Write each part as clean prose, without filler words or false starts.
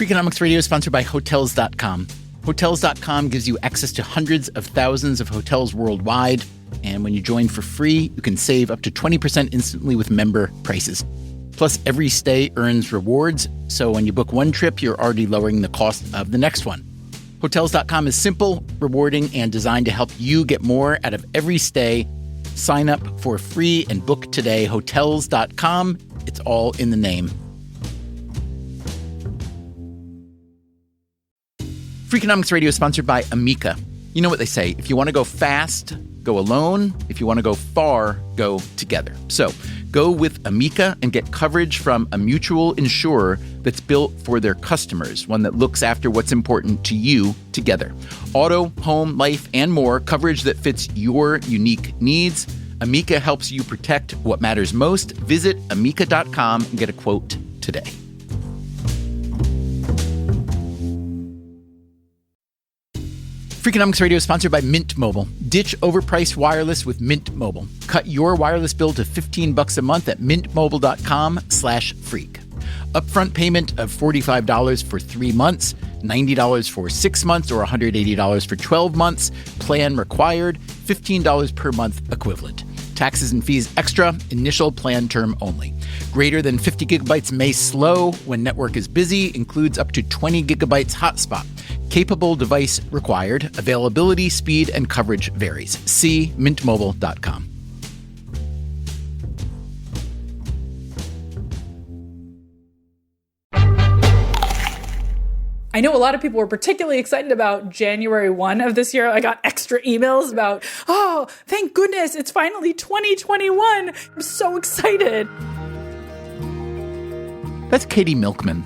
Freakonomics Radio is sponsored by Hotels.com. Hotels.com gives you access to hundreds of thousands of hotels worldwide. And when you join for free, you can save up to 20% instantly with member prices. Plus, every stay earns rewards. So when you book one trip, you're already lowering the cost of the next one. Hotels.com is simple, rewarding, and designed to help you get more out of every stay. Sign up for free and book today. Hotels.com. It's all in the name. Freakonomics Radio is sponsored by Amica. You know what they say, if you want to go fast, go alone. If you want to go far, go together. So go with Amica and get coverage from a mutual insurer that's built for their customers, one that looks after what's important to you together. Auto, home, life, and more, coverage that fits your unique needs. Amica helps you protect what matters most. Visit amica.com and get a quote today. Freakonomics Radio is sponsored by Mint Mobile. Ditch overpriced wireless with Mint Mobile. Cut your wireless bill to $15 a month at mintmobile.com/freak. Upfront payment of $45 for 3 months, $90 for 6 months, or $180 for 12 months. Plan required, $15 per month equivalent. Taxes and fees extra, initial plan term only. Greater than 50 gigabytes may slow when network is busy, includes up to 20 gigabytes hotspot. Capable device required. Availability, speed, and coverage varies. See mintmobile.com. I know a lot of people were particularly excited about January 1 of this year. I got extra emails about, oh, thank goodness, it's finally 2021. I'm so excited. That's Katie Milkman.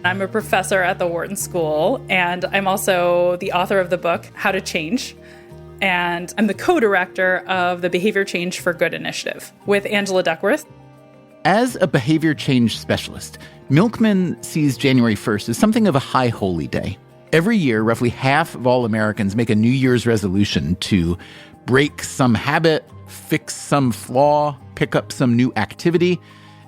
I'm a professor at the Wharton School, and I'm also the author of the book, How to Change. And I'm the co-director of the Behavior Change for Good initiative with Angela Duckworth. As a behavior change specialist, Milkman sees January 1st as something of a high holy day. Every year, roughly half of all Americans make a New Year's resolution to break some habit, fix some flaw, pick up some new activity.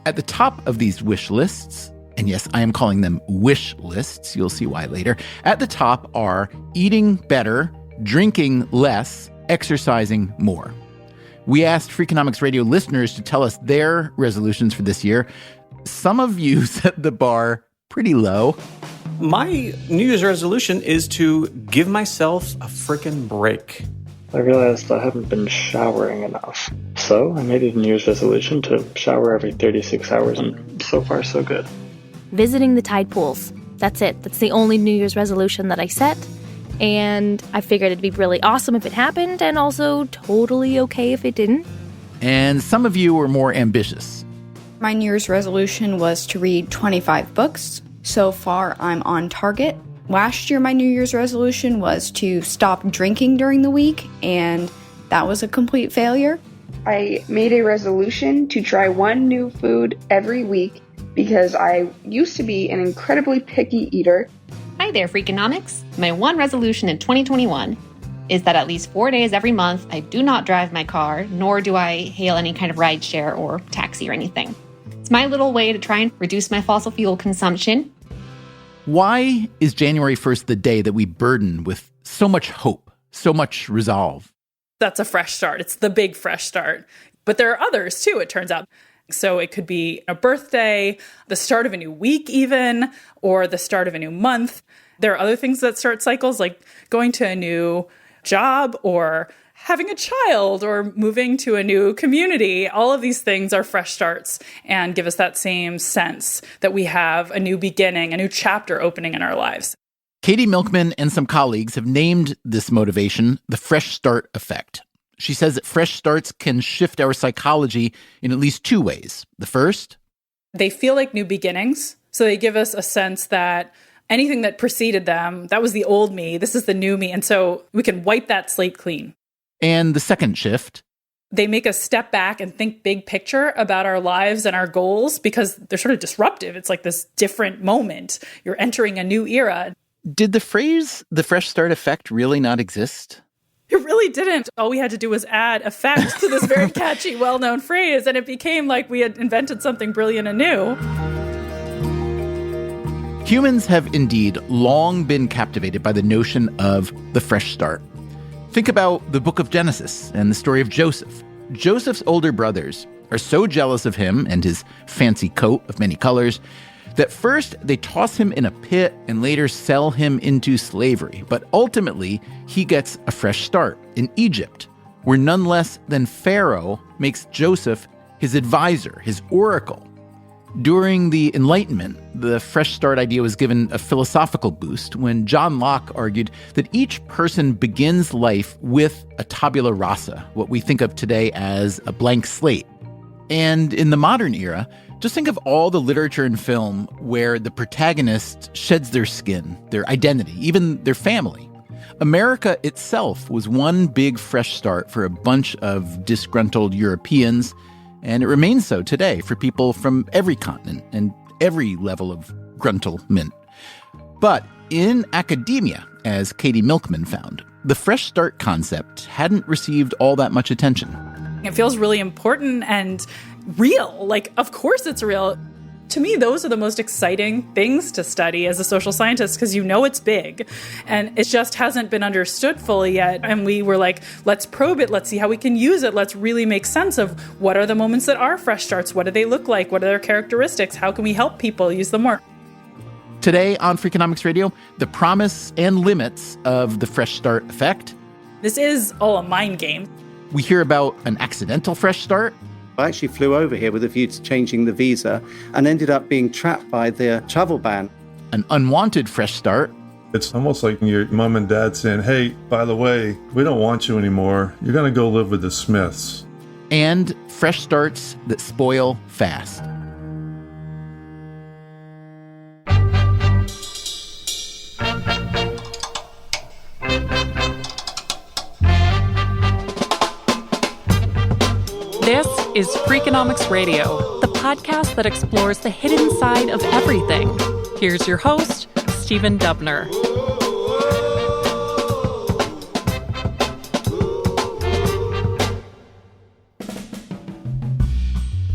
At the top of these wish lists, and yes, I am calling them wish lists, you'll see why later, at the top are eating better, drinking less, exercising more. We asked Freakonomics Radio listeners to tell us their resolutions for this year. Some of you set the bar pretty low. My New Year's resolution is to give myself a frickin' break. I realized I haven't been showering enough. So I made a New Year's resolution to shower every 36 hours, and so far so good. Visiting the tide pools. That's it. That's the only New Year's resolution that I set. And I figured it'd be really awesome if it happened, and also totally okay if it didn't. And some of you were more ambitious. My New Year's resolution was to read 25 books. So far, I'm on target. Last year, my New Year's resolution was to stop drinking during the week, and that was a complete failure. I made a resolution to try one new food every week because I used to be an incredibly picky eater. Hi there, Freakonomics. My one resolution in 2021 is that at least 4 days every month, I do not drive my car, nor do I hail any kind of rideshare or taxi or anything. It's my little way to try and reduce my fossil fuel consumption. Why is January 1st the day that we burden with so much hope, so much resolve? That's a fresh start. It's the big fresh start. But there are others too, it turns out. So it could be a birthday, the start of a new week even, or the start of a new month. There are other things that start cycles, like going to a new job or having a child or moving to a new community. All of these things are fresh starts and give us that same sense that we have a new beginning, a new chapter opening in our lives. Katie Milkman and some colleagues have named this motivation the fresh start effect. She says that fresh starts can shift our psychology in at least two ways. The first, they feel like new beginnings. So they give us a sense that anything that preceded them, that was the old me, this is the new me. And so we can wipe that slate clean. And the second shift, they make us step back and think big picture about our lives and our goals because they're sort of disruptive. It's like this different moment. You're entering a new era. Did the phrase, the fresh start effect, really not exist? It really didn't. All we had to do was add effect to this very catchy, well-known phrase, and it became like we had invented something brilliant and new. Humans have indeed long been captivated by the notion of the fresh start. Think about the book of Genesis and the story of Joseph. Joseph's older brothers are so jealous of him and his fancy coat of many colors that first they toss him in a pit and later sell him into slavery. But ultimately, he gets a fresh start in Egypt, where none less than Pharaoh makes Joseph his advisor, his oracle. During the Enlightenment, the fresh start idea was given a philosophical boost when John Locke argued that each person begins life with a tabula rasa, what we think of today as a blank slate. And in the modern era, just think of all the literature and film where the protagonist sheds their skin, their identity, even their family. America itself was one big fresh start for a bunch of disgruntled Europeans, and it remains so today for people from every continent and every level of gruntlement. But in academia, as Katie Milkman found, the fresh start concept hadn't received all that much attention. It feels really important and real. Like, of course it's real. To me, those are the most exciting things to study as a social scientist because you know it's big and it just hasn't been understood fully yet. And we were like, let's probe it. Let's see how we can use it. Let's really make sense of what are the moments that are fresh starts? What do they look like? What are their characteristics? How can we help people use them more? Today on Freakonomics Radio, the promise and limits of the fresh start effect. This is all a mind game. We hear about an accidental fresh start. I actually flew over here with a view to changing the visa and ended up being trapped by the travel ban. An unwanted fresh start. It's almost like your mom and dad saying, hey, by the way, we don't want you anymore. You're going to go live with the Smiths. And fresh starts that spoil fast. This is Freakonomics Radio, the podcast that explores the hidden side of everything. Here's your host, Stephen Dubner.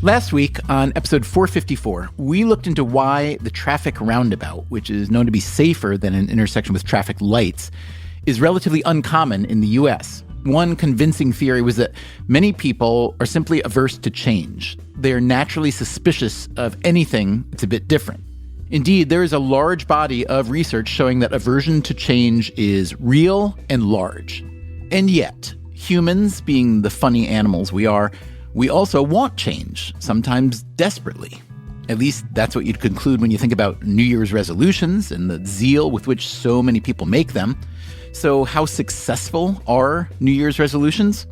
Last week on episode 454, we looked into why the traffic roundabout, which is known to be safer than an intersection with traffic lights, is relatively uncommon in the U.S. One convincing theory was that many people are simply averse to change. They're naturally suspicious of anything that's a bit different. Indeed, there is a large body of research showing that aversion to change is real and large. And yet, humans, being the funny animals we are, we also want change, sometimes desperately. At least that's what you'd conclude when you think about New Year's resolutions and the zeal with which so many people make them. So how successful are New Year's resolutions?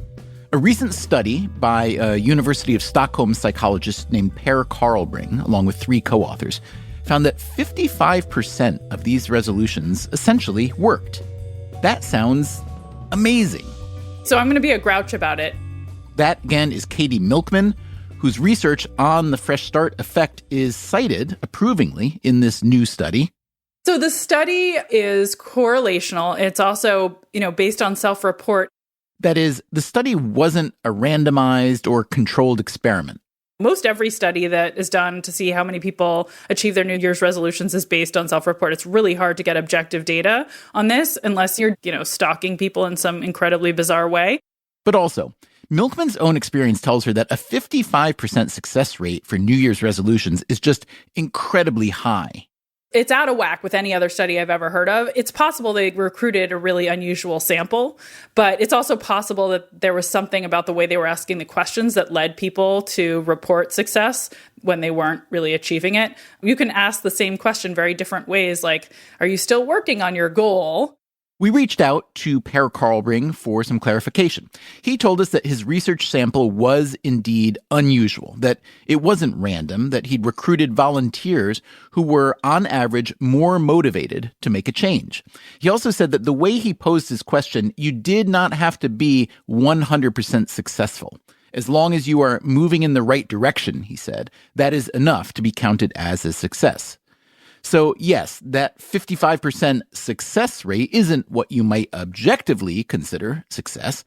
A recent study by a University of Stockholm psychologist named Per Karlbring, along with 3 co-authors, found that 55% of these resolutions essentially worked. That sounds amazing. So I'm going to be a grouch about it. That, again, is Katie Milkman, whose research on the fresh start effect is cited approvingly in this new study. So the study is correlational. It's also, based on self-report. That is, the study wasn't a randomized or controlled experiment. Most every study that is done to see how many people achieve their New Year's resolutions is based on self-report. It's really hard to get objective data on this unless you're, stalking people in some incredibly bizarre way. But also, Milkman's own experience tells her that a 55% success rate for New Year's resolutions is just incredibly high. It's out of whack with any other study I've ever heard of. It's possible they recruited a really unusual sample, but it's also possible that there was something about the way they were asking the questions that led people to report success when they weren't really achieving it. You can ask the same question very different ways, like, are you still working on your goal? We reached out to Per Karlbring for some clarification. He told us that his research sample was indeed unusual, that it wasn't random, that he'd recruited volunteers who were, on average, more motivated to make a change. He also said that the way he posed his question, you did not have to be 100% successful. As long as you are moving in the right direction, he said, that is enough to be counted as a success. So yes, that 55% success rate isn't what you might objectively consider success.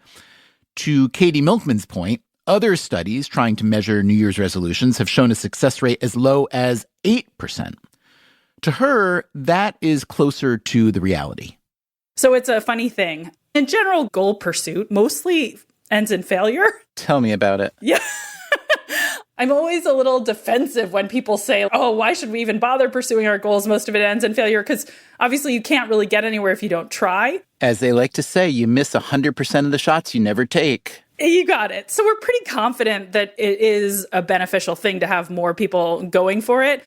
To Katie Milkman's point, other studies trying to measure New Year's resolutions have shown a success rate as low as 8%. To her, that is closer to the reality. So it's a funny thing. In general, goal pursuit mostly ends in failure. Tell me about it. Yeah. I'm always a little defensive when people say, oh, why should we even bother pursuing our goals? Most of it ends in failure, because obviously you can't really get anywhere if you don't try. As they like to say, you miss 100% of the shots you never take. You got it. So we're pretty confident that it is a beneficial thing to have more people going for it.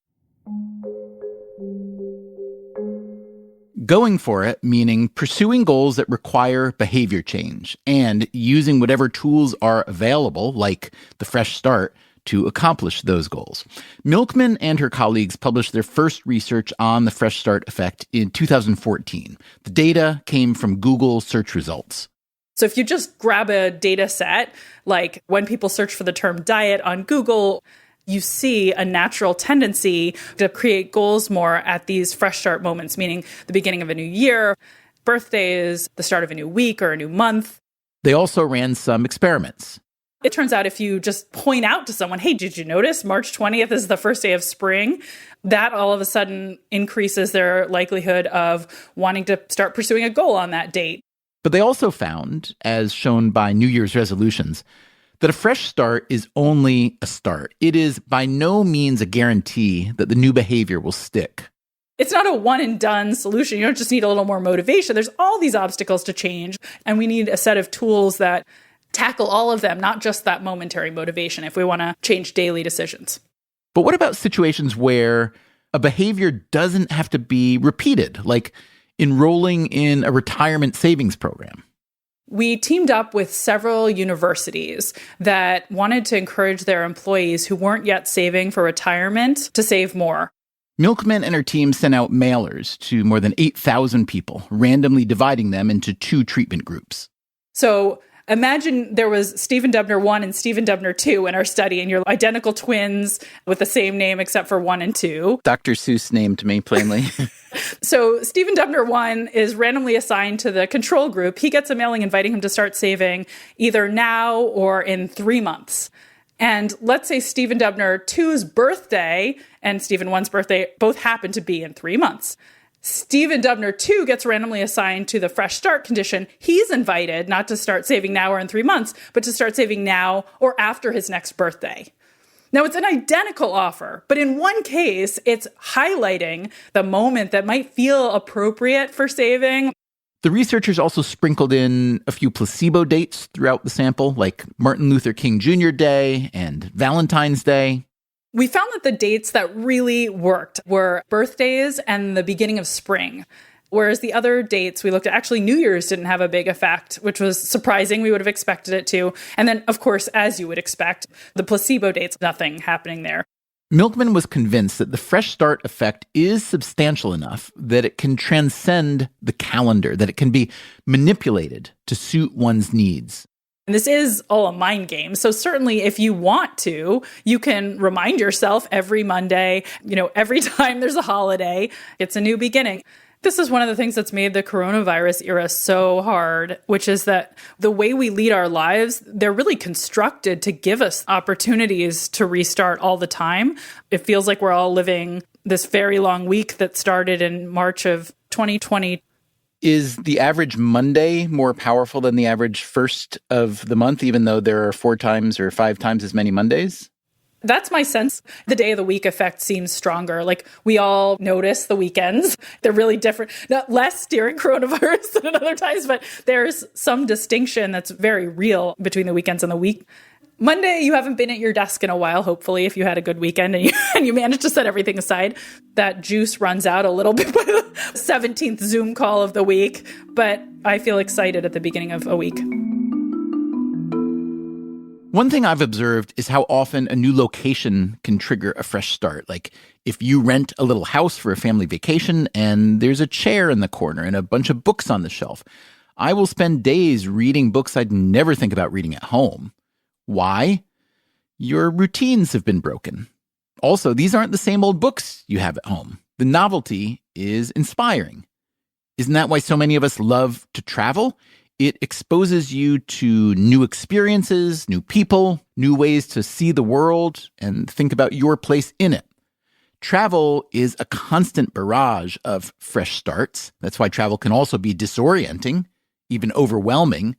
Going for it, meaning pursuing goals that require behavior change and using whatever tools are available, like the Fresh Start, to accomplish those goals. Milkman and her colleagues published their first research on the Fresh Start effect in 2014. The data came from Google search results. So if you just grab a data set, like when people search for the term diet on Google, you see a natural tendency to create goals more at these fresh start moments, meaning the beginning of a new year, birthdays, the start of a new week or a new month. They also ran some experiments. It turns out if you just point out to someone, hey, did you notice March 20th is the first day of spring? That all of a sudden increases their likelihood of wanting to start pursuing a goal on that date. But they also found, as shown by New Year's resolutions, that a fresh start is only a start. It is by no means a guarantee that the new behavior will stick. It's not a one and done solution. You don't just need a little more motivation. There's all these obstacles to change, and we need a set of tools that tackle all of them, not just that momentary motivation, if we want to change daily decisions. But what about situations where a behavior doesn't have to be repeated, like enrolling in a retirement savings program? We teamed up with several universities that wanted to encourage their employees who weren't yet saving for retirement to save more. Milkman and her team sent out mailers to more than 8,000 people, randomly dividing them into 2 treatment groups. So imagine there was Stephen Dubner 1 and Stephen Dubner 2 in our study, and you're identical twins with the same name except for 1 and 2. Dr. Seuss named me plainly. So Stephen Dubner 1 is randomly assigned to the control group. He gets a mailing inviting him to start saving either now or in 3 months. And let's say Stephen Dubner 2's birthday and Stephen 1's birthday both happen to be in 3 months. Stephen Dubner 2 gets randomly assigned to the Fresh Start condition. He's invited not to start saving now or in 3 months, but to start saving now or after his next birthday. Now, it's an identical offer, but in one case, it's highlighting the moment that might feel appropriate for saving. The researchers also sprinkled in a few placebo dates throughout the sample, like Martin Luther King Jr. Day and Valentine's Day. We found that the dates that really worked were birthdays and the beginning of spring. Whereas the other dates we looked at, actually New Year's didn't have a big effect, which was surprising. We would have expected it to. And then, of course, as you would expect, the placebo dates, nothing happening there. Milkman was convinced that the Fresh Start effect is substantial enough that it can transcend the calendar, that it can be manipulated to suit one's needs. And this is all a mind game. So certainly if you want to, you can remind yourself every Monday, every time there's a holiday, it's a new beginning. This is one of the things that's made the coronavirus era so hard, which is that the way we lead our lives, they're really constructed to give us opportunities to restart all the time. It feels like we're all living this very long week that started in March of 2020. Is the average Monday more powerful than the average first of the month, even though there are 4 times or 5 times as many Mondays? That's my sense. The day of the week effect seems stronger. Like we all notice the weekends. They're really different. Not less during coronavirus than at other times, but there's some distinction that's very real between the weekends and the week. Monday, you haven't been at your desk in a while, hopefully, if you had a good weekend and you managed to set everything aside. That juice runs out a little bit by the 17th Zoom call of the week, but I feel excited at the beginning of a week. One thing I've observed is how often a new location can trigger a fresh start. Like if you rent a little house for a family vacation and there's a chair in the corner and a bunch of books on the shelf, I will spend days reading books I'd never think about reading at home. Why? Your routines have been broken. Also, these aren't the same old books you have at home. The novelty is inspiring. Isn't that why so many of us love to travel? It exposes you to new experiences, new people, new ways to see the world and think about your place in it. Travel is a constant barrage of fresh starts. That's why travel can also be disorienting, even overwhelming.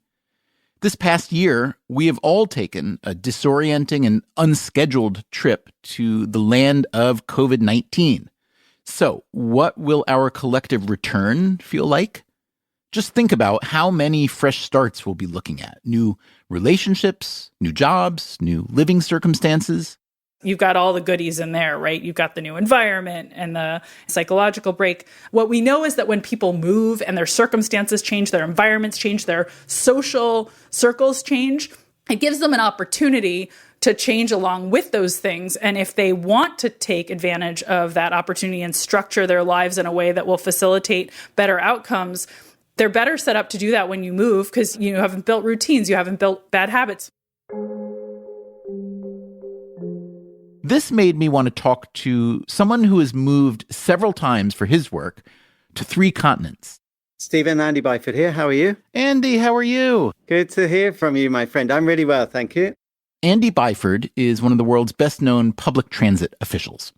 This past year, we have all taken a disorienting and unscheduled trip to the land of COVID-19. So, what will our collective return feel like? Just think about how many fresh starts we'll be looking at. New relationships, new jobs, new living circumstances. You've got all the goodies in there, right? You've got the new environment and the psychological break. What we know is that when people move and their circumstances change, their environments change, their social circles change, it gives them an opportunity to change along with those things. And if they want to take advantage of that opportunity and structure their lives in a way that will facilitate better outcomes, they're better set up to do that when you move because you haven't built routines, you haven't built bad habits. This made me want to talk to someone who has moved several times for his work to 3 continents. Stephen, Andy Byford here. How are you? Andy, how are you? Good to hear from you, my friend. I'm really well, thank you. Andy Byford is one of the world's best-known public transit officials.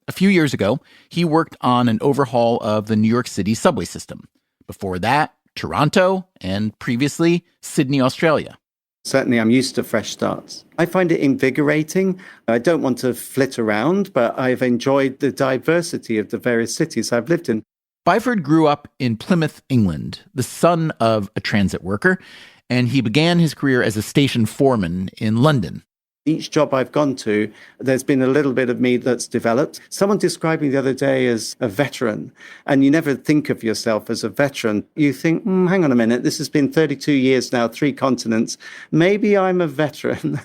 A few years ago, he worked on an overhaul of the New York City subway system. Before that, Toronto, and previously, Sydney, Australia. Certainly, I'm used to fresh starts. I find it invigorating. I don't want to flit around, but I've enjoyed the diversity of the various cities I've lived in. Byford grew up in Plymouth, England, the son of a transit worker, and he began his career as a station foreman in London. Each job I've gone to, there's been a little bit of me that's developed. Someone described me the other day as a veteran, and you never think of yourself as a veteran. You think, hang on a minute, this has been 32 years now, 3 continents. Maybe I'm a veteran.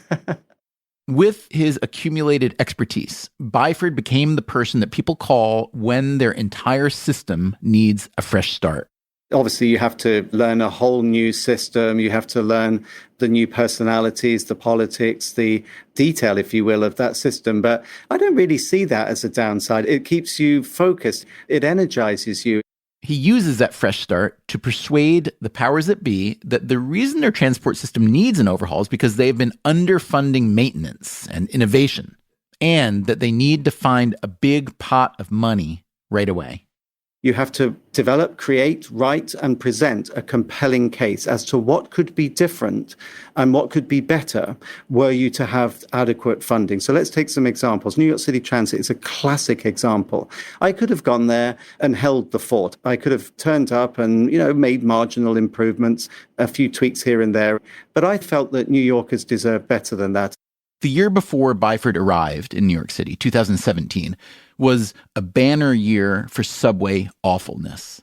With his accumulated expertise, Byford became the person that people call when their entire system needs a fresh start. Obviously, you have to learn a whole new system. You have to learn the new personalities, the politics, the detail, if you will, of that system. But I don't really see that as a downside. It keeps you focused. It energizes you. He uses that fresh start to persuade the powers that be that the reason their transport system needs an overhaul is because they've been underfunding maintenance and innovation, and that they need to find a big pot of money right away. You have to develop, create, write, and present a compelling case as to what could be different and what could be better were you to have adequate funding. So let's take some examples. New York City Transit is a classic example. I could have gone there and held the fort. I could have turned up and, made marginal improvements, a few tweaks here and there. But I felt that New Yorkers deserve better than that. The year before Byford arrived in New York City, 2017, was a banner year for subway awfulness.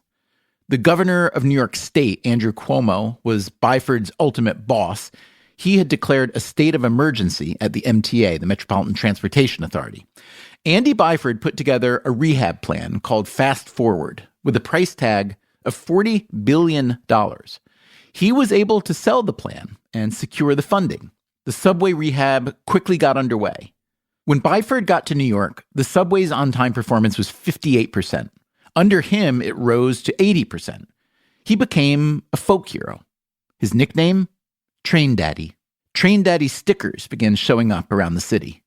The governor of New York State, Andrew Cuomo, was Byford's ultimate boss. He had declared a state of emergency at the MTA, the Metropolitan Transportation Authority. Andy Byford put together a rehab plan called Fast Forward with a price tag of $40 billion. He was able to sell the plan and secure the funding. The subway rehab quickly got underway. When Byford got to New York, the subway's on-time performance was 58%. Under him, it rose to 80%. He became a folk hero. His nickname? Train Daddy. Train Daddy stickers began showing up around the city.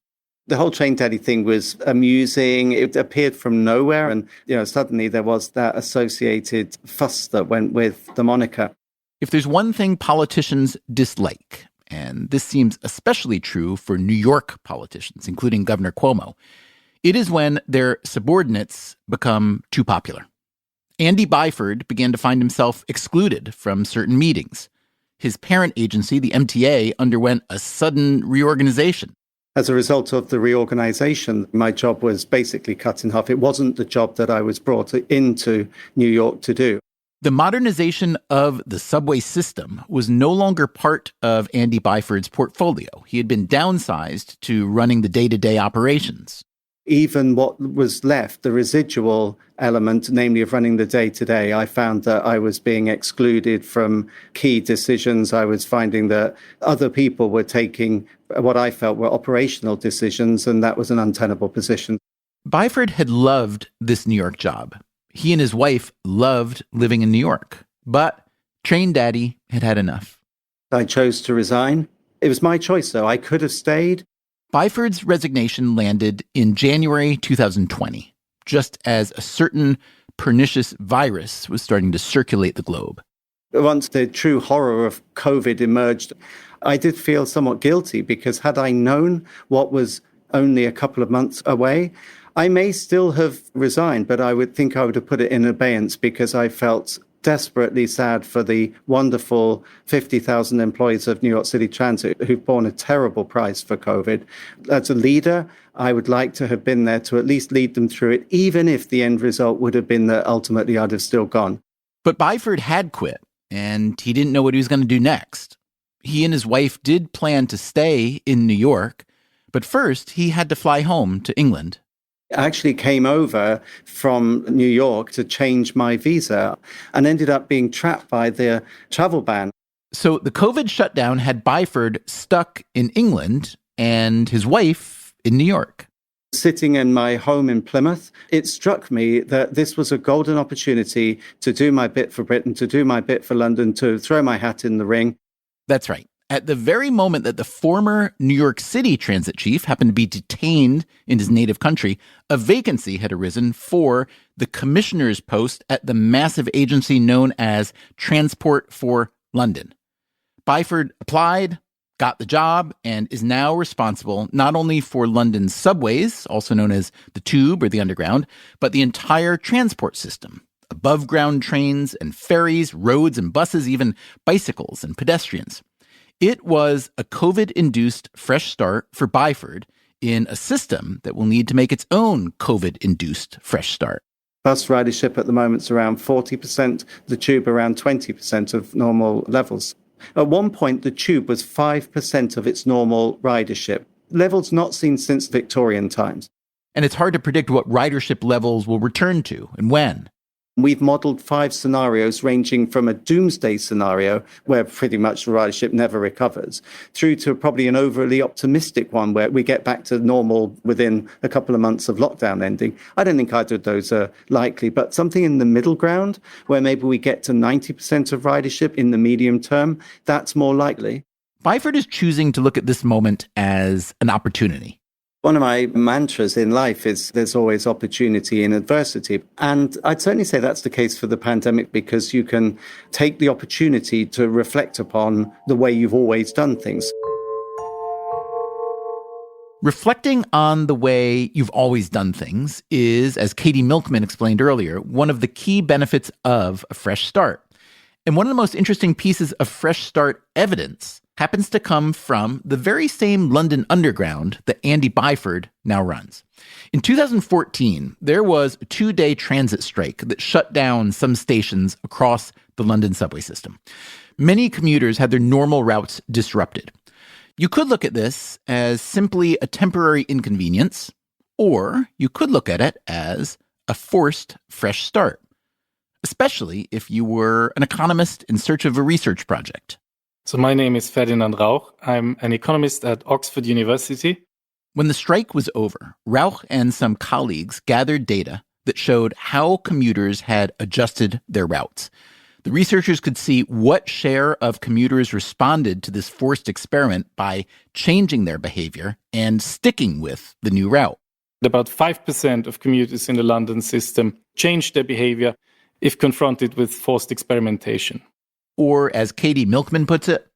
The whole Train Daddy thing was amusing. It appeared from nowhere. And, suddenly there was that associated fuss that went with the moniker. If there's one thing politicians dislike, and this seems especially true for New York politicians, including Governor Cuomo, it is when their subordinates become too popular. Andy Byford began to find himself excluded from certain meetings. His parent agency, the MTA, underwent a sudden reorganization. As a result of the reorganization, my job was basically cut in half. It wasn't the job that I was brought into New York to do. The modernization of the subway system was no longer part of Andy Byford's portfolio. He had been downsized to running the day-to-day operations. Even what was left, the residual element, namely of running the day-to-day, I found that I was being excluded from key decisions. I was finding that other people were taking what I felt were operational decisions, and that was an untenable position. Byford had loved this New York job. He and his wife loved living in New York, but Train Daddy had had enough. I chose to resign. It was my choice, though. I could have stayed. Byford's resignation landed in January 2020, just as a certain pernicious virus was starting to circulate the globe. Once the true horror of COVID emerged, I did feel somewhat guilty because had I known what was only a couple of months away, I may still have resigned, but I would think I would have put it in abeyance because I felt desperately sad for the wonderful 50,000 employees of New York City Transit who've borne a terrible price for COVID. As a leader, I would like to have been there to at least lead them through it, even if the end result would have been that ultimately I'd have still gone. But Byford had quit, and he didn't know what he was going to do next. He and his wife did plan to stay in New York, but first he had to fly home to England. I actually came over from New York to change my visa and ended up being trapped by the travel ban. So the COVID shutdown had Byford stuck in England and his wife in New York. Sitting in my home in Plymouth, it struck me that this was a golden opportunity to do my bit for Britain, to do my bit for London, to throw my hat in the ring. That's right. At the very moment that the former New York City transit chief happened to be detained in his native country, a vacancy had arisen for the commissioner's post at the massive agency known as Transport for London. Byford applied, got the job, and is now responsible not only for London's subways, also known as the Tube or the Underground, but the entire transport system. Above-ground trains and ferries, roads and buses, even bicycles and pedestrians. It was a COVID-induced fresh start for Byford in a system that will need to make its own COVID-induced fresh start. Bus ridership at the moment is around 40%, the Tube around 20% of normal levels. At one point, the Tube was 5% of its normal ridership, levels not seen since Victorian times. And it's hard to predict what ridership levels will return to and when. We've modeled 5 scenarios ranging from a doomsday scenario where pretty much the ridership never recovers through to probably an overly optimistic one where we get back to normal within a couple of months of lockdown ending. I don't think either of those are likely, but something in the middle ground where maybe we get to 90% of ridership in the medium term, that's more likely. Byford is choosing to look at this moment as an opportunity. One of my mantras in life is there's always opportunity in adversity. And I'd certainly say that's the case for the pandemic because you can take the opportunity to reflect upon the way you've always done things. Reflecting on the way you've always done things is, as Katie Milkman explained earlier, one of the key benefits of a fresh start. And one of the most interesting pieces of fresh start evidence happens to come from the very same London Underground that Andy Byford now runs. In 2014, there was a 2-day transit strike that shut down some stations across the London subway system. Many commuters had their normal routes disrupted. You could look at this as simply a temporary inconvenience, or you could look at it as a forced fresh start, especially if you were an economist in search of a research project. So my name is Ferdinand Rauch. I'm an economist at Oxford University. When the strike was over, Rauch and some colleagues gathered data that showed how commuters had adjusted their routes. The researchers could see what share of commuters responded to this forced experiment by changing their behavior and sticking with the new route. About 5% of commuters in the London system changed their behavior if confronted with forced experimentation. Or, as Katie Milkman puts it,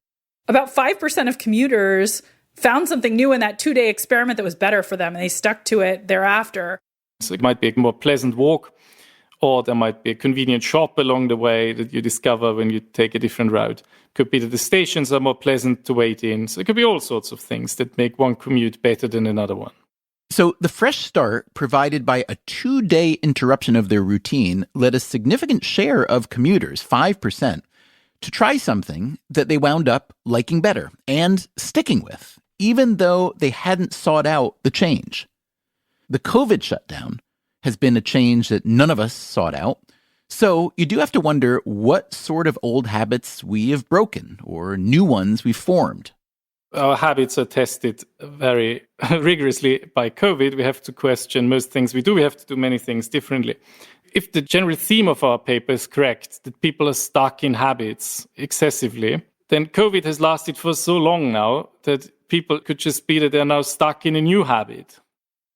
about 5% of commuters found something new in that 2-day experiment that was better for them, and they stuck to it thereafter. So it might be a more pleasant walk, or there might be a convenient shop along the way that you discover when you take a different route. Could be that the stations are more pleasant to wait in. So it could be all sorts of things that make one commute better than another one. So the fresh start provided by a 2-day interruption of their routine led a significant share of commuters, 5%, to try something that they wound up liking better and sticking with, even though they hadn't sought out the change. The COVID shutdown has been a change that none of us sought out, so you do have to wonder what sort of old habits we have broken or new ones we've formed. Our habits are tested very rigorously by COVID. We have to question most things we do. We have to do many things differently. If the general theme of our paper is correct, that people are stuck in habits excessively, then COVID has lasted for so long now that people could just be that they're now stuck in a new habit.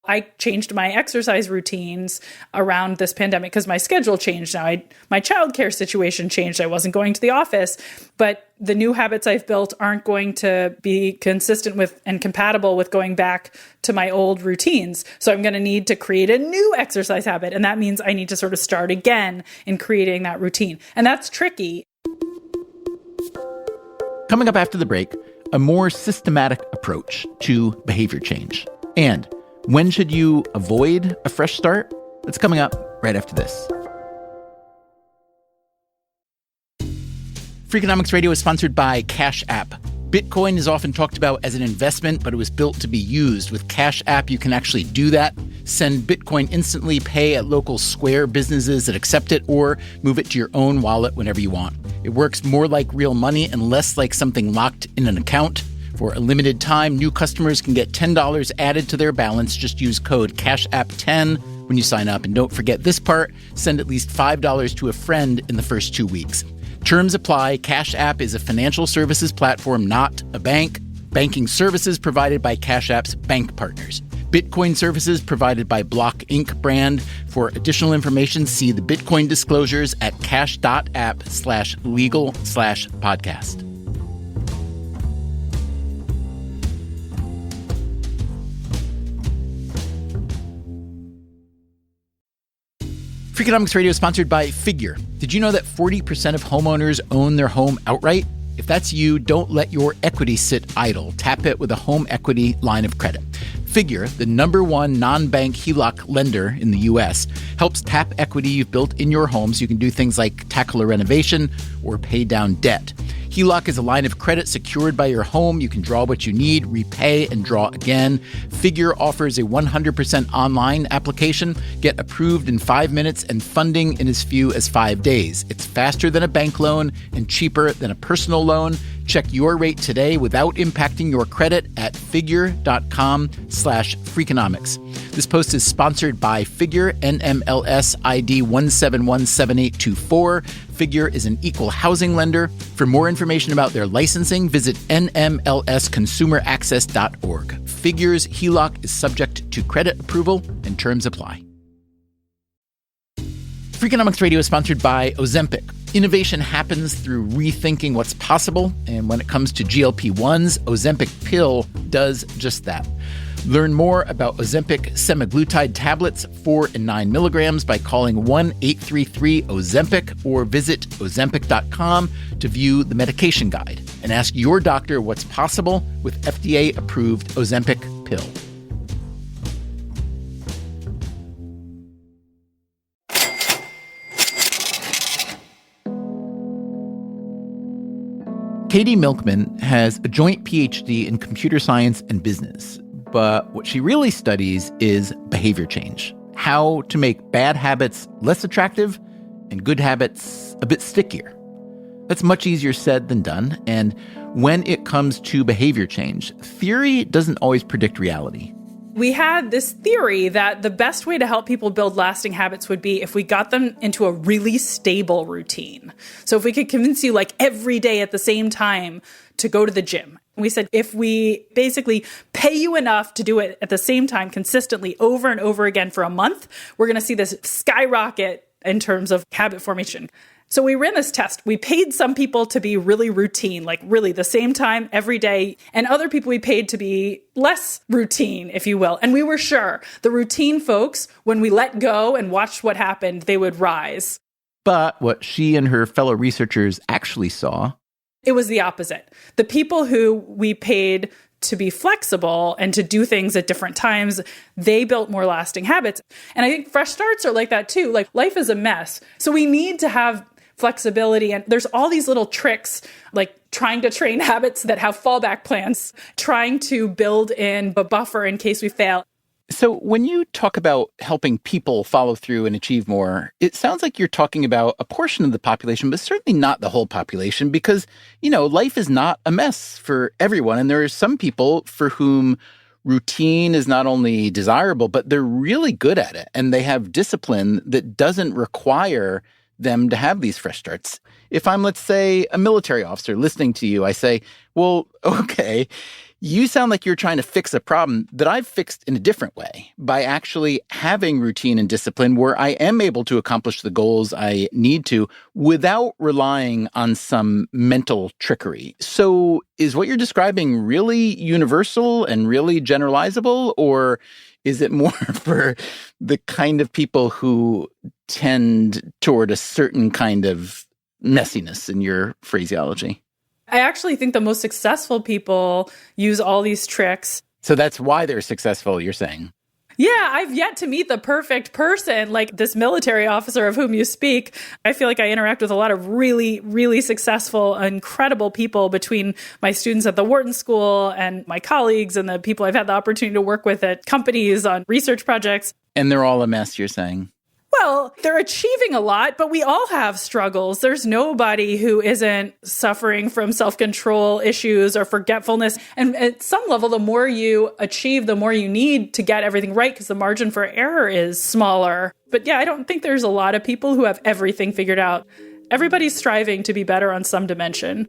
I changed my exercise routines around this pandemic because my schedule changed now. My childcare situation changed. I wasn't going to the office, but the new habits I've built aren't going to be consistent with and compatible with going back to my old routines. So I'm going to need to create a new exercise habit. And that means I need to sort of start again in creating that routine. And that's tricky. Coming up after the break, a more systematic approach to behavior change. And when should you avoid a fresh start? That's coming up right after this. Freakonomics Radio is sponsored by Cash App. Bitcoin is often talked about as an investment, but it was built to be used. With Cash App, you can actually do that. Send Bitcoin instantly, pay at local Square businesses that accept it, or move it to your own wallet whenever you want. It works more like real money and less like something locked in an account. For a limited time, new customers can get $10 added to their balance. Just use code CASHAPP10 when you sign up. And don't forget this part, send at least $5 to a friend in the first 2 weeks. Terms apply. Cash App is a financial services platform, not a bank. Banking services provided by Cash App's bank partners. Bitcoin services provided by Block Inc. brand. For additional information, see the Bitcoin disclosures at cash.app/legal/podcast. Freakonomics Radio is sponsored by Figure. Did you know that 40% of homeowners own their home outright? If that's you, don't let your equity sit idle. Tap it with a home equity line of credit. Figure, the #1 non-bank HELOC lender in the U.S., helps tap equity you've built in your home so you can do things like tackle a renovation or pay down debt. HELOC is a line of credit secured by your home. You can draw what you need, repay, and draw again. Figure offers a 100% online application. Get approved in 5 minutes and funding in as few as 5 days. It's faster than a bank loan and cheaper than a personal loan. Check your rate today without impacting your credit at figure.com/freakonomics. This post is sponsored by Figure, NMLS ID 1717824. Figure is an equal housing lender. For more information about their licensing, visit nmlsconsumeraccess.org. Figure's HELOC is subject to credit approval and terms apply. Freakonomics Radio is sponsored by Ozempic. Innovation happens through rethinking what's possible, and when it comes to GLP-1s, Ozempic pill does just that. Learn more about Ozempic semaglutide tablets, 4 and 9 milligrams, by calling 1-833-OZEMPIC or visit Ozempic.com to view the medication guide and ask your doctor what's possible with FDA-approved Ozempic pill. Katie Milkman has a joint PhD in computer science and business, but what she really studies is behavior change, how to make bad habits less attractive and good habits a bit stickier. That's much easier said than done, and when it comes to behavior change, theory doesn't always predict reality. We had this theory that the best way to help people build lasting habits would be if we got them into a really stable routine. So if we could convince you like every day at the same time to go to the gym. We said if we basically pay you enough to do it at the same time consistently over and over again for a month, we're going to see this skyrocket in terms of habit formation. So we ran this test. We paid some people to be really routine, like really the same time every day. And other people we paid to be less routine, if you will. And we were sure the routine folks, when we let go and watched what happened, they would rise. But what she and her fellow researchers actually saw, it was the opposite. The people who we paid to be flexible and to do things at different times, they built more lasting habits. And I think fresh starts are like that too. Like life is a mess. So we need to have flexibility. And there's all these little tricks, like trying to train habits that have fallback plans, trying to build in a buffer in case we fail. So when you talk about helping people follow through and achieve more, it sounds like you're talking about a portion of the population, but certainly not the whole population because, you know, life is not a mess for everyone. And there are some people for whom routine is not only desirable, but they're really good at it. And they have discipline that doesn't require them to have these fresh starts. If I'm, let's say, a military officer listening to you, I say, well, okay, You sound like you're trying to fix a problem that I've fixed in a different way by actually having routine and discipline where I am able to accomplish the goals I need to without relying on some mental trickery. So is what you're describing really universal and really generalizable, or is it more for the kind of people who tend toward a certain kind of messiness in your phraseology? I actually think the most successful people use all these tricks. So that's why they're successful, you're saying? Yeah, I've yet to meet the perfect person like this military officer of whom you speak. I feel like I interact with a lot of really, really successful, incredible people between my students at the Wharton School and my colleagues and the people I've had the opportunity to work with at companies on research projects. And they're all a mess, you're saying? Well, they're achieving a lot, but we all have struggles. There's nobody who isn't suffering from self-control issues or forgetfulness. And at some level, the more you achieve, the more you need to get everything right because the margin for error is smaller. But yeah, I don't think there's a lot of people who have everything figured out. Everybody's striving to be better on some dimension.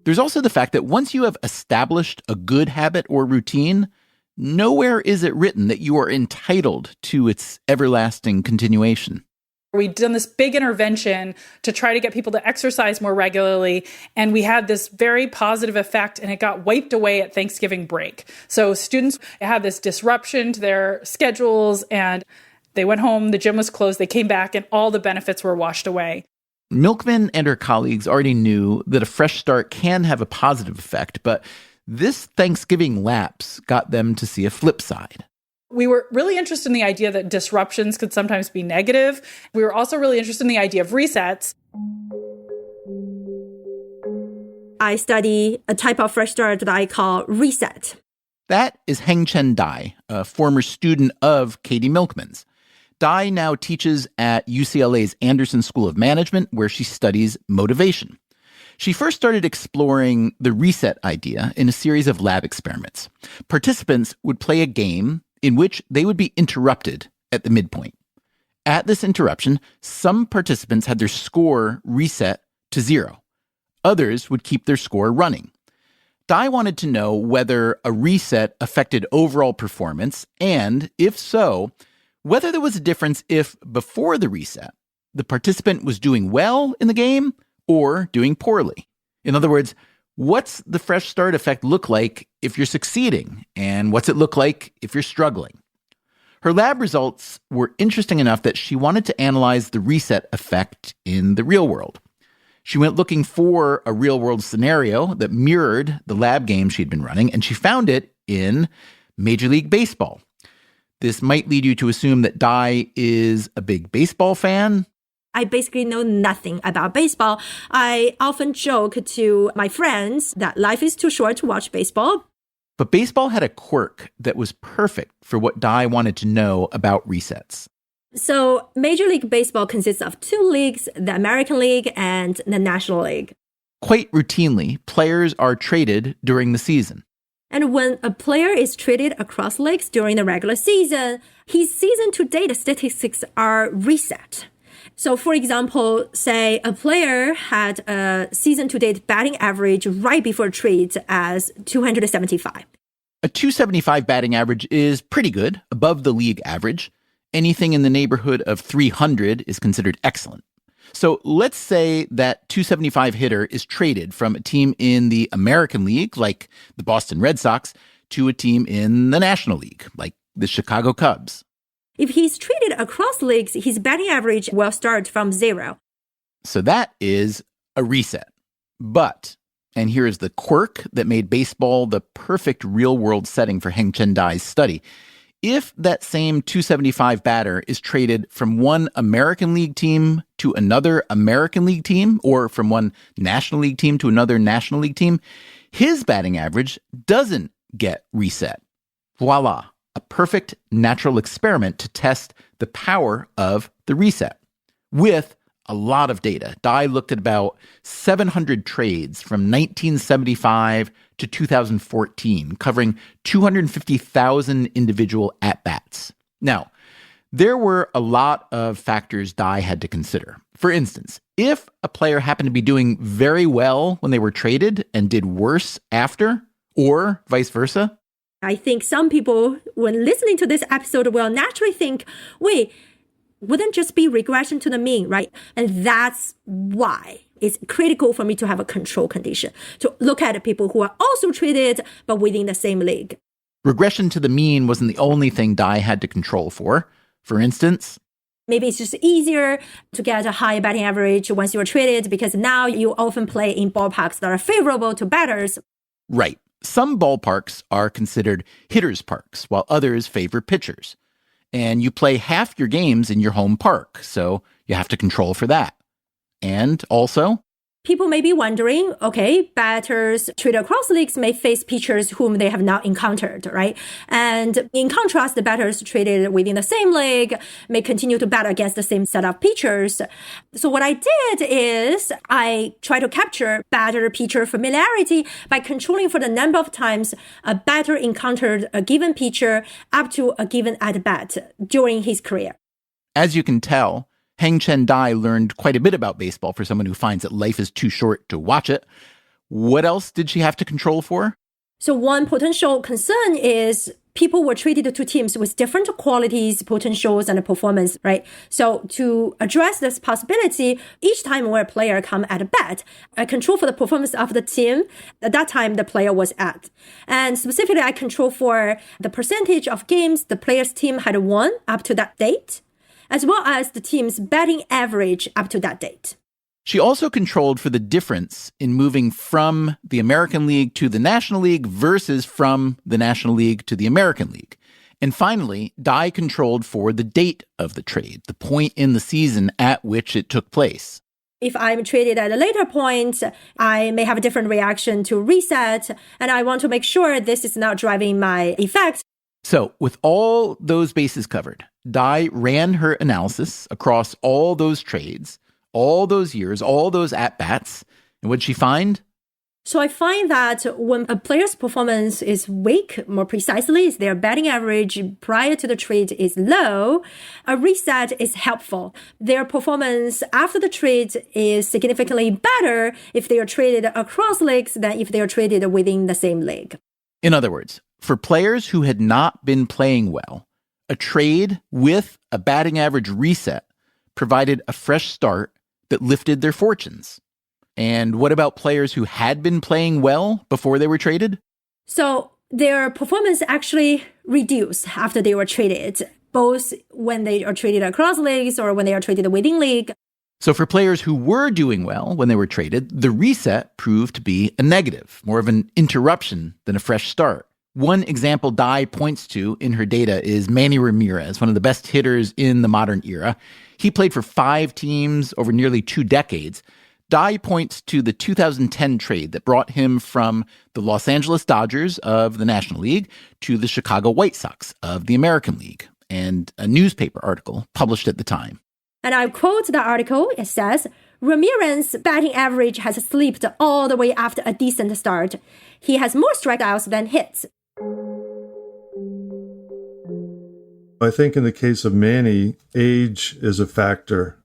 There's also the fact that once you have established a good habit or routine, nowhere is it written that you are entitled to its everlasting continuation. We'd done this big intervention to try to get people to exercise more regularly, and we had this very positive effect, and it got wiped away at Thanksgiving break. So students had this disruption to their schedules, and they went home, the gym was closed, they came back, and all the benefits were washed away. Milkman and her colleagues already knew that a fresh start can have a positive effect, but this Thanksgiving lapse got them to see a flip side. We were really interested in the idea that disruptions could sometimes be negative. We were also really interested in the idea of resets. I study a type of fresh start that I call reset. That is Heng-Chen Dai, a former student of Katie Milkman's. Dai now teaches at UCLA's Anderson School of Management, where she studies motivation. She first started exploring the reset idea in a series of lab experiments. Participants would play a game in which they would be interrupted at the midpoint. At this interruption, some participants had their score reset to 0. Others would keep their score running. Dai wanted to know whether a reset affected overall performance, and if so, whether there was a difference if, before the reset, the participant was doing well in the game or doing poorly. In other words, what's the fresh start effect look like if you're succeeding, and what's it look like if you're struggling? Her lab results were interesting enough that she wanted to analyze the reset effect in the real world. She went looking for a real-world scenario that mirrored the lab game she'd been running, and she found it in Major League Baseball. This might lead you to assume that Dai is a big baseball fan. I basically know nothing about baseball. I often joke to my friends that life is too short to watch baseball. But baseball had a quirk that was perfect for what Dai wanted to know about resets. So Major League Baseball consists of 2 leagues, the American League and the National League. Quite routinely, players are traded during the season. And when a player is traded across leagues during the regular season, his season-to-date statistics are reset. So, for example, say a player had a season-to-date batting average right before trade as 275. A 275 batting average is pretty good, above the league average. Anything in the neighborhood of 300 is considered excellent. So let's say that 275 hitter is traded from a team in the American League, like the Boston Red Sox, to a team in the National League, like the Chicago Cubs. If he's traded across leagues, his batting average will start from 0. So that is a reset. But, and here is the quirk that made baseball the perfect real-world setting for Heng-Chen Dai's study. If that same 275 batter is traded from one American League team to another American League team, or from one National League team to another National League team, his batting average doesn't get reset. Voila, a perfect natural experiment to test the power of the reset. With a lot of data. Dai looked at about 700 trades from 1975 to 2014, covering 250,000 individual at-bats. Now, There were a lot of factors Dai had to consider. For instance, if a player happened to be doing very well when they were traded and did worse after, or vice versa. I think some people, when listening to this episode, will naturally think, wait, wouldn't just be regression to the mean, right? And that's why it's critical for me to have a control condition, to look at people who are also traded, but within the same league. Regression to the mean wasn't the only thing Dai had to control for. For instance, maybe it's just easier to get a high batting average once you're traded because now you often play in ballparks that are favorable to batters. Right. Some ballparks are considered hitters' parks, while others favor pitchers. And you play half your games in your home park, so you have to control for that. And also, people may be wondering, okay, batters traded across leagues may face pitchers whom they have not encountered, right? And in contrast, the batters traded within the same league may continue to bat against the same set of pitchers. So what I did is I try to capture batter-pitcher familiarity by controlling for the number of times a batter encountered a given pitcher up to a given at-bat during his career. As you can tell, Heng-Chen Dai learned quite a bit about baseball for someone who finds that life is too short to watch it. What else did she have to control for? So one potential concern is people were traded to teams with different qualities, potentials, and performance, right? So to address this possibility, each time where a player come at a bat, I control for the performance of the team at that time the player was at. And specifically, I control for the percentage of games the player's team had won up to that date, as well as the team's batting average up to that date. She also controlled for the difference in moving from the American League to the National League versus from the National League to the American League. And finally, Dai controlled for the date of the trade, the point in the season at which it took place. If I'm traded at a later point, I may have a different reaction to reset, and I want to make sure this is not driving my effect. So with all those bases covered, Dai ran her analysis across all those trades, all those years, all those at-bats. And what'd she find? So I find that when a player's performance is weak, more precisely, is their batting average prior to the trade is low, a reset is helpful. Their performance after the trade is significantly better if they are traded across leagues than if they are traded within the same league. In other words, for players who had not been playing well, a trade with a batting average reset provided a fresh start that lifted their fortunes. And what about players who had been playing well before they were traded? So their performance actually reduced after they were traded, both when they are traded across leagues or when they are traded within league. So for players who were doing well when they were traded, the reset proved to be a negative, more of an interruption than a fresh start. One example Dai points to in her data is Manny Ramirez, one of the best hitters in the modern era. He played for 5 teams over nearly 2 decades. Dai points to the 2010 trade that brought him from the Los Angeles Dodgers of the National League to the Chicago White Sox of the American League, and a newspaper article published at the time. And I quote the article. It says, Ramirez's batting average has slipped all the way after a decent start. He has more strikeouts than hits. I think in the case of Manny, age is a factor.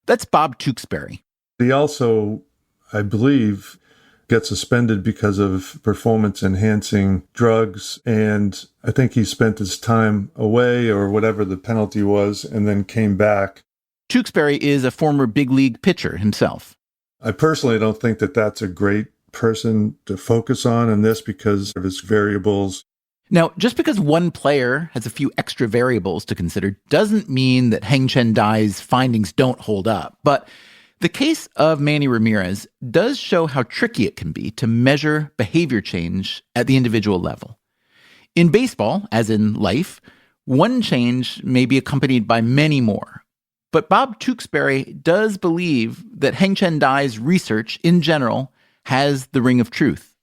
That's Bob Tewksbury. He also, I believe, got suspended because of performance-enhancing drugs, and I think he spent his time away or whatever the penalty was and then came back. Tewksbury is a former big league pitcher himself. I personally don't think that that's a great person to focus on in this because of his variables. Now, just because one player has a few extra variables to consider doesn't mean that Heng-Chen Dai's findings don't hold up. But the case of Manny Ramirez does show how tricky it can be to measure behavior change at the individual level. In baseball, as in life, one change may be accompanied by many more. But Bob Tewksbury does believe that Heng-Chen Dai's research in general has the ring of truth.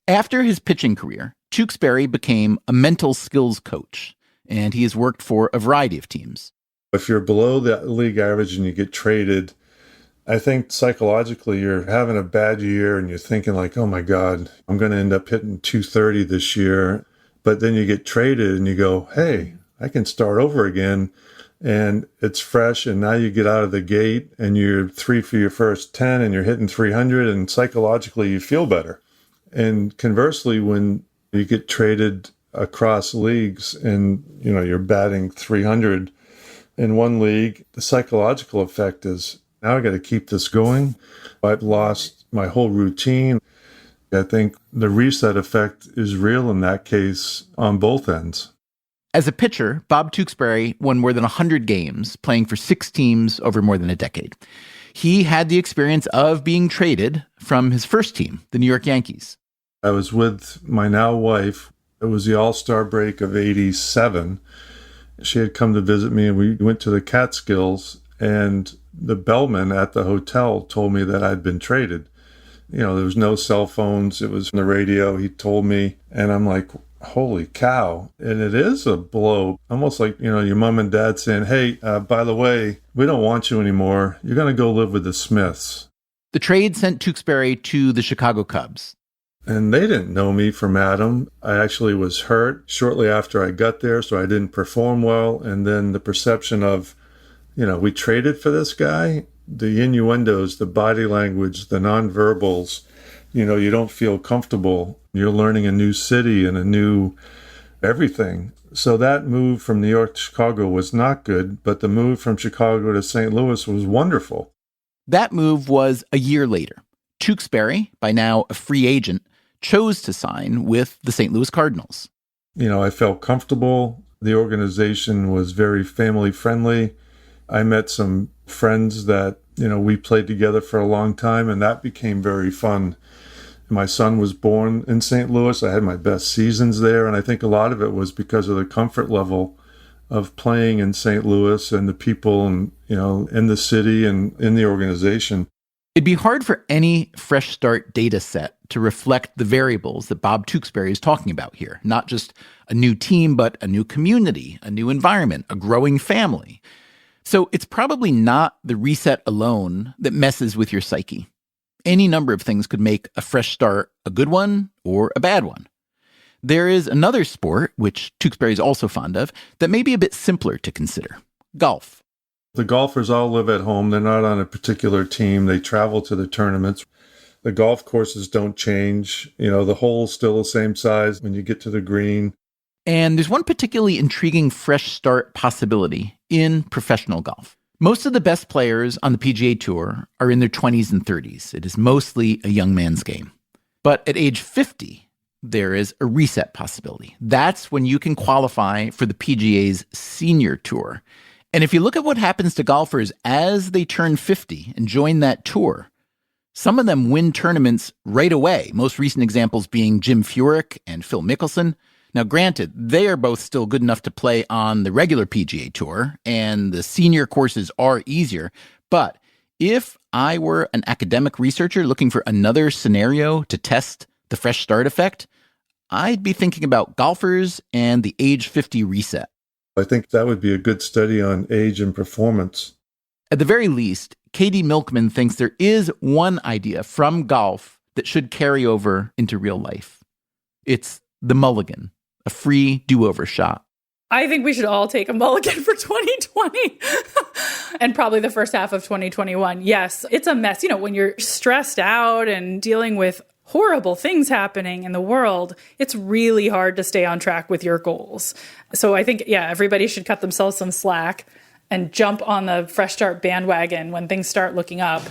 After his pitching career, Tewksbury became a mental skills coach, and he has worked for a variety of teams. If you're below the league average and you get traded, I think psychologically you're having a bad year and you're thinking like, oh my God, I'm going to end up hitting 230 this year. But then you get traded and you go, hey, I can start over again. and it's fresh, and now you get out of the gate and you're 3 for your first 10 and you're hitting 300, and psychologically you feel better. And conversely, when you get traded across leagues and you're batting 300 in one league, the psychological effect is, now I got to keep this going. I've lost my whole routine. I think the reset effect is real in that case on both ends. As a pitcher, Bob Tewksbury won more than 100 games, playing for 6 teams over more than a decade. He had the experience of being traded from his first team, the New York Yankees. I was with my now wife. It was the All-Star break of '87. She had come to visit me, and we went to the Catskills, and the bellman at the hotel told me that I'd been traded. There was no cell phones. It was on the radio. He told me, and I'm like, holy cow. And it is a blow, almost like, your mom and dad saying, hey, by the way, we don't want you anymore. You're going to go live with the Smiths. The trade sent Tewksbury to the Chicago Cubs. And they didn't know me from Adam. I actually was hurt shortly after I got there, so I didn't perform well. And then the perception of, we traded for this guy, the innuendos, the body language, the nonverbals, you don't feel comfortable. You're learning a new city and a new everything. So that move from New York to Chicago was not good, but the move from Chicago to St. Louis was wonderful. That move was a year later. Tewksbury, by now a free agent, chose to sign with the St. Louis Cardinals. I felt comfortable. The organization was very family friendly. I met some friends that, we played together for a long time, and that became very fun. My son was born in St. Louis. I had my best seasons there, and I think a lot of it was because of the comfort level of playing in St. Louis and the people and, in the city and in the organization. It'd be hard for any fresh start data set to reflect the variables that Bob Tewksbury is talking about here. Not just a new team, but a new community, a new environment, a growing family. So it's probably not the reset alone that messes with your psyche. Any number of things could make a fresh start a good one or a bad one. There is another sport, which Tewksbury is also fond of, that may be a bit simpler to consider: golf. The golfers all live at home. They're not on a particular team. They travel to the tournaments. The golf courses don't change. The hole's still the same size when you get to the green. And there's one particularly intriguing fresh start possibility in professional golf. Most of the best players on the PGA Tour are in their 20s and 30s. It is mostly a young man's game. But at age 50, there is a reset possibility. That's when you can qualify for the PGA's Senior Tour. And if you look at what happens to golfers as they turn 50 and join that tour, some of them win tournaments right away, most recent examples being Jim Furyk and Phil Mickelson. Now, granted, they are both still good enough to play on the regular PGA Tour, and the senior courses are easier. But if I were an academic researcher looking for another scenario to test the fresh start effect, I'd be thinking about golfers and the age 50 reset. I think that would be a good study on age and performance. At the very least, Katie Milkman thinks there is one idea from golf that should carry over into real life. It's the mulligan, a free do-over shot. I think we should all take a mulligan for 2020 and probably the first half of 2021. Yes, it's a mess. When you're stressed out and dealing with horrible things happening in the world, it's really hard to stay on track with your goals. So I think, everybody should cut themselves some slack and jump on the fresh start bandwagon when things start looking up.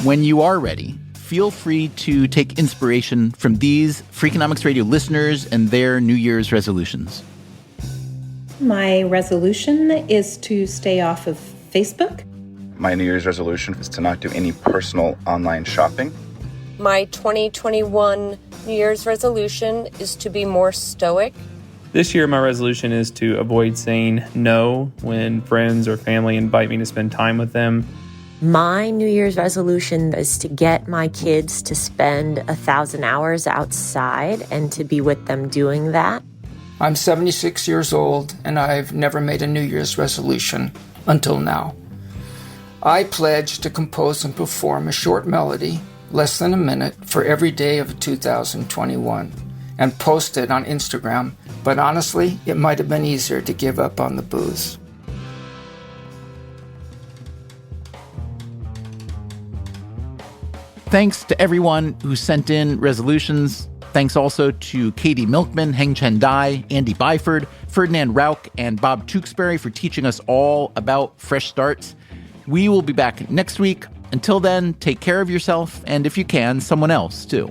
When you are ready, feel free to take inspiration from these Freakonomics Radio listeners and their New Year's resolutions. My resolution is to stay off of Facebook. My New Year's resolution is to not do any personal online shopping. My 2021 New Year's resolution is to be more stoic. This year, my resolution is to avoid saying no when friends or family invite me to spend time with them. My New Year's resolution is to get my kids to spend 1,000 hours outside and to be with them doing that. I'm 76 years old, and I've never made a New Year's resolution until now. I pledge to compose and perform a short melody, less than a minute, for every day of 2021, and post it on Instagram, but honestly, it might have been easier to give up on the booze. Thanks to everyone who sent in resolutions. Thanks also to Katie Milkman, Heng Chen Dai, Andy Byford, Ferdinand Rauch, and Bob Tewksbury for teaching us all about fresh starts. We will be back next week. Until then, take care of yourself, and if you can, someone else, too.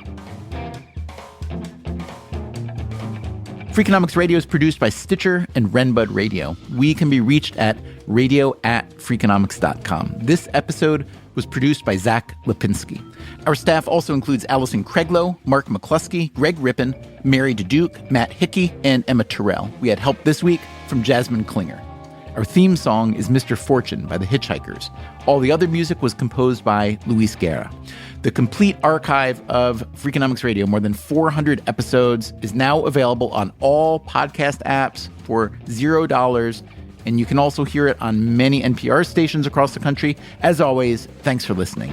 Freakonomics Radio is produced by Stitcher and Renbud Radio. We can be reached at radio@freakonomics.com. This episode was produced by Zach Lipinski. Our staff also includes Allison Craiglow, Mark McCluskey, Greg Rippin, Mary DeDuke, Matt Hickey, and Emma Terrell. We had help this week from Jasmine Klinger. Our theme song is Mr. Fortune by the Hitchhikers. All the other music was composed by Luis Guerra. The complete archive of Freakonomics Radio, more than 400 episodes, is now available on all podcast apps for $0. And you can also hear it on many NPR stations across the country. As always, thanks for listening.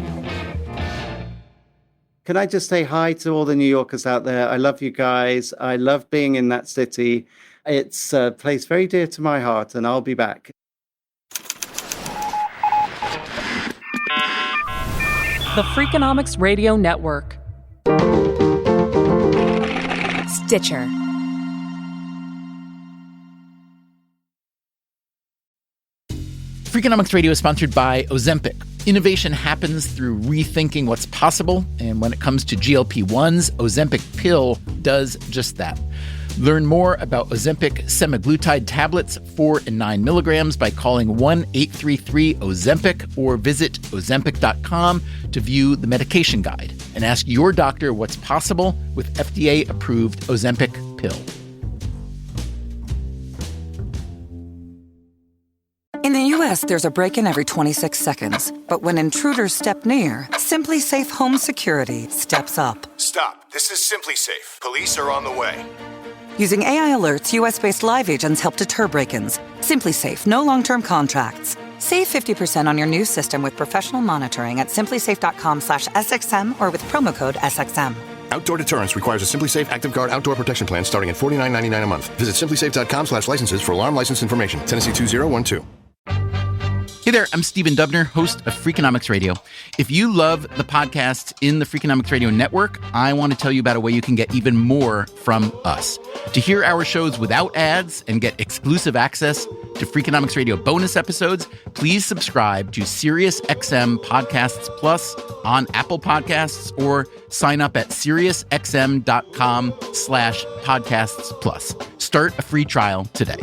Can I just say hi to all the New Yorkers out there? I love you guys. I love being in that city. It's a place very dear to my heart, and I'll be back. The Freakonomics Radio Network. Stitcher. Freakonomics Radio is sponsored by Ozempic. Innovation happens through rethinking what's possible, and when it comes to GLP-1s, Ozempic pill does just that. Learn more about Ozempic semaglutide tablets, 4 and 9 milligrams, by calling 1-833-OZEMPIC or visit Ozempic.com to view the medication guide and ask your doctor what's possible with FDA-approved Ozempic pill. In the U.S., there's a break-in every 26 seconds. But when intruders step near, Simply Safe Home Security steps up. Stop. This is Simply Safe. Police are on the way. Using AI alerts, U.S.-based live agents help deter break-ins. Simply Safe, no long-term contracts. Save 50% on your new system with professional monitoring at simplysafe.com/SXM or with promo code SXM. Outdoor deterrence requires a Simply Safe Active Guard outdoor protection plan starting at $49.99 a month. Visit simplysafe.com/licenses for alarm license information. Tennessee 2012. Hey there, I'm Stephen Dubner, host of Freakonomics Radio. If you love the podcasts in the Freakonomics Radio network, I want to tell you about a way you can get even more from us. To hear our shows without ads and get exclusive access to Freakonomics Radio bonus episodes, please subscribe to SiriusXM Podcasts Plus on Apple Podcasts or sign up at SiriusXM.com/podcasts plus. Start a free trial today.